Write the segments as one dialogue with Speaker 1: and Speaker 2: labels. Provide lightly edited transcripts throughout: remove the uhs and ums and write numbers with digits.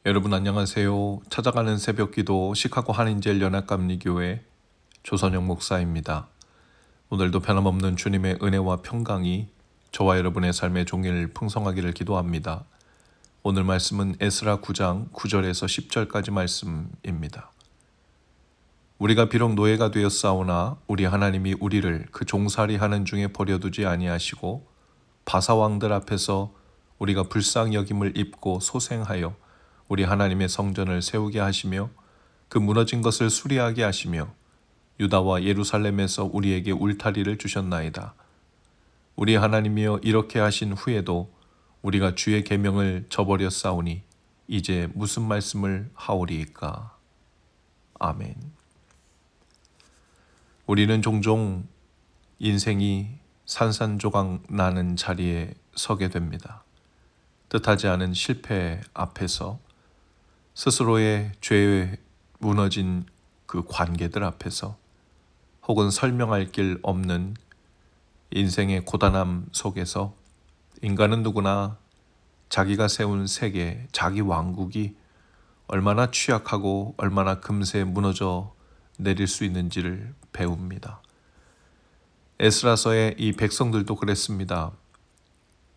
Speaker 1: 여러분 안녕하세요. 찾아가는 새벽기도 시카고 한인제일 연합감리교회 조선영 목사입니다. 오늘도 변함없는 주님의 은혜와 평강이 저와 여러분의 삶의 종일 풍성하기를 기도합니다. 오늘 말씀은 에스라 9장 9절에서 10절까지 말씀입니다. 우리가 비록 노예가 되었사오나 우리 하나님이 우리를 그 종살이 하는 중에 버려두지 아니하시고 바사왕들 앞에서 우리가 불쌍히 여김을 입고 소생하여 우리 하나님의 성전을 세우게 하시며 그 무너진 것을 수리하게 하시며 유다와 예루살렘에서 우리에게 울타리를 주셨나이다. 우리 하나님이여 이렇게 하신 후에도 우리가 주의 계명을 저버렸사오니 이제 무슨 말씀을 하오리이까. 아멘. 우리는 종종 인생이 산산조각 나는 자리에 서게 됩니다. 뜻하지 않은 실패 앞에서 스스로의 죄에 무너진 그 관계들 앞에서 혹은 설명할 길 없는 인생의 고단함 속에서 인간은 누구나 자기가 세운 세계, 자기 왕국이 얼마나 취약하고 얼마나 금세 무너져 내릴 수 있는지를 배웁니다. 에스라서의 이 백성들도 그랬습니다.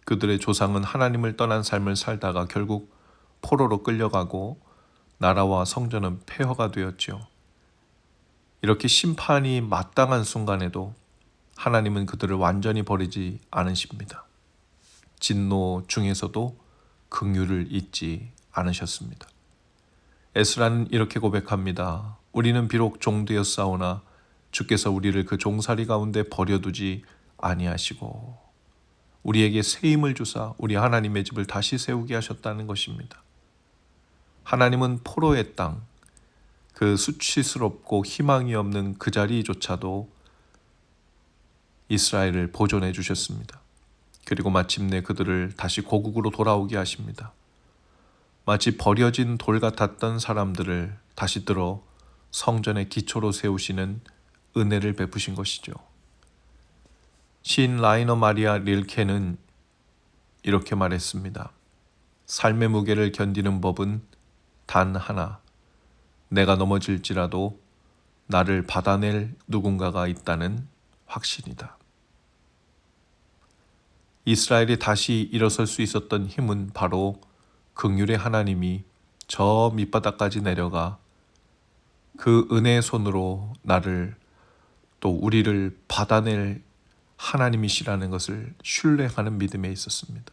Speaker 1: 그들의 조상은 하나님을 떠난 삶을 살다가 결국 포로로 끌려가고 나라와 성전은 폐허가 되었죠. 이렇게 심판이 마땅한 순간에도 하나님은 그들을 완전히 버리지 않으십니다. 진노 중에서도 긍휼을 잊지 않으셨습니다. 에스라는 이렇게 고백합니다. 우리는 비록 종되었사오나 주께서 우리를 그 종살이 가운데 버려두지 아니하시고 우리에게 새 힘을 주사 우리 하나님의 집을 다시 세우게 하셨다는 것입니다. 하나님은 포로의 땅, 그 수치스럽고 희망이 없는 그 자리조차도 이스라엘을 보존해 주셨습니다. 그리고 마침내 그들을 다시 고국으로 돌아오게 하십니다. 마치 버려진 돌 같았던 사람들을 다시 들어 성전의 기초로 세우시는 은혜를 베푸신 것이죠. 시인 라이너 마리아 릴케는 이렇게 말했습니다. 삶의 무게를 견디는 법은 단 하나, 내가 넘어질지라도 나를 받아낼 누군가가 있다는 확신이다. 이스라엘이 다시 일어설 수 있었던 힘은 바로 긍휼의 하나님이 저 밑바닥까지 내려가 그 은혜의 손으로 나를 또 우리를 받아낼 하나님이시라는 것을 신뢰하는 믿음에 있었습니다.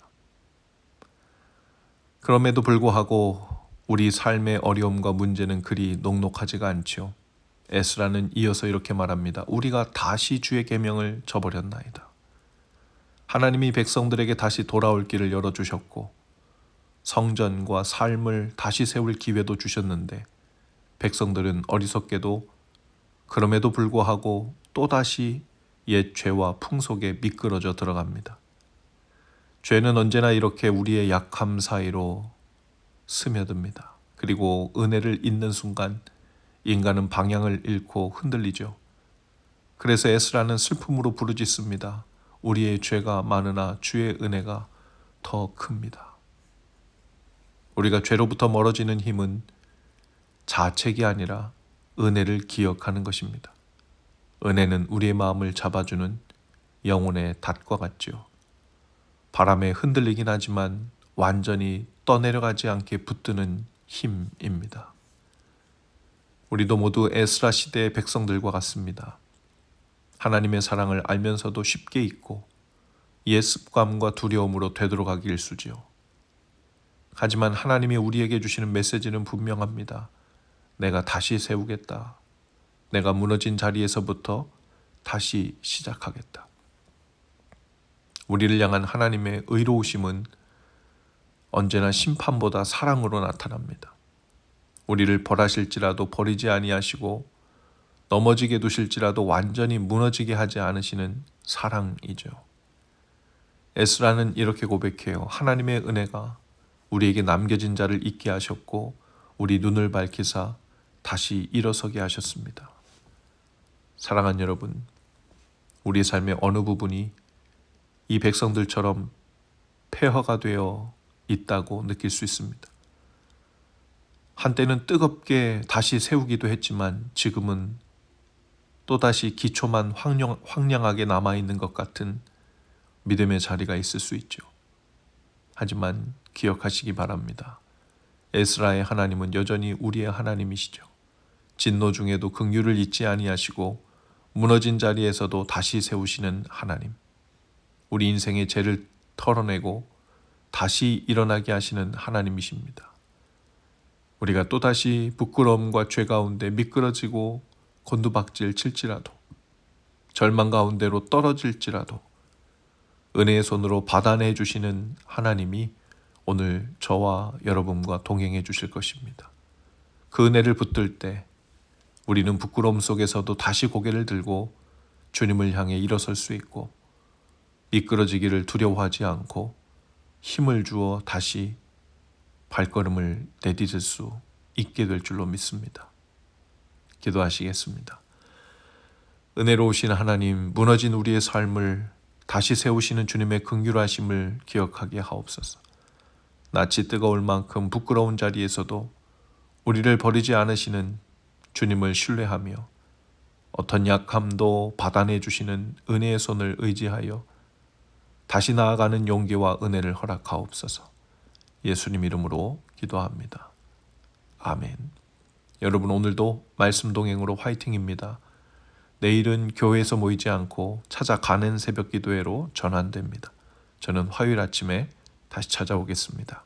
Speaker 1: 그럼에도 불구하고 우리 삶의 어려움과 문제는 그리 녹록하지가 않죠. 에스라는 이어서 이렇게 말합니다. 우리가 다시 주의 계명을 저버렸나이다. 하나님이 백성들에게 다시 돌아올 길을 열어주셨고 성전과 삶을 다시 세울 기회도 주셨는데 백성들은 어리석게도 그럼에도 불구하고 또다시 옛 죄와 풍속에 미끄러져 들어갑니다. 죄는 언제나 이렇게 우리의 약함 사이로 스며듭니다. 그리고 은혜를 잊는 순간 인간은 방향을 잃고 흔들리죠. 그래서 에스라는 슬픔으로 부르짖습니다. 우리의 죄가 많으나 주의 은혜가 더 큽니다. 우리가 죄로부터 멀어지는 힘은 자책이 아니라 은혜를 기억하는 것입니다. 은혜는 우리의 마음을 잡아주는 영혼의 닷과 같죠. 바람에 흔들리긴 하지만 완전히 떠내려가지 않게 붙드는 힘입니다. 우리도 모두 에스라 시대의 백성들과 같습니다. 하나님의 사랑을 알면서도 쉽게 잊고 옛 습관과 두려움으로 되돌아가기 일쑤지요. 하지만 하나님이 우리에게 주시는 메시지는 분명합니다. 내가 다시 세우겠다. 내가 무너진 자리에서부터 다시 시작하겠다. 우리를 향한 하나님의 의로우심은 언제나 심판보다 사랑으로 나타납니다. 우리를 벌하실지라도 버리지 아니하시고 넘어지게 두실지라도 완전히 무너지게 하지 않으시는 사랑이죠. 에스라는 이렇게 고백해요. 하나님의 은혜가 우리에게 남겨진 자를 잊게 하셨고 우리 눈을 밝히사 다시 일어서게 하셨습니다. 사랑하는 여러분, 우리 삶의 어느 부분이 이 백성들처럼 폐허가 되어 있다고 느낄 수 있습니다. 한때는 뜨겁게 다시 세우기도 했지만 지금은 또다시 기초만 황량하게 남아있는 것 같은 믿음의 자리가 있을 수 있죠. 하지만 기억하시기 바랍니다. 에스라의 하나님은 여전히 우리의 하나님이시죠. 진노 중에도 긍휼을 잊지 아니하시고 무너진 자리에서도 다시 세우시는 하나님. 우리 인생의 죄를 털어내고 다시 일어나게 하시는 하나님이십니다. 우리가 또다시 부끄러움과 죄 가운데 미끄러지고 곤두박질 칠지라도, 절망 가운데로 떨어질지라도 은혜의 손으로 받아내 주시는 하나님이 오늘 저와 여러분과 동행해 주실 것입니다. 그 은혜를 붙들 때 우리는 부끄러움 속에서도 다시 고개를 들고 주님을 향해 일어설 수 있고, 미끄러지기를 두려워하지 않고 힘을 주어 다시 발걸음을 내디딜 수 있게 될 줄로 믿습니다. 기도하시겠습니다. 은혜로우신 하나님, 무너진 우리의 삶을 다시 세우시는 주님의 긍휼하심을 기억하게 하옵소서. 낯이 뜨거울 만큼 부끄러운 자리에서도 우리를 버리지 않으시는 주님을 신뢰하며 어떤 약함도 받아내 주시는 은혜의 손을 의지하여 다시 나아가는 용기와 은혜를 허락하옵소서. 예수님 이름으로 기도합니다. 아멘. 여러분, 오늘도 말씀 동행으로 화이팅입니다. 내일은 교회에서 모이지 않고 찾아가는 새벽 기도회로 전환됩니다. 저는 화요일 아침에 다시 찾아오겠습니다.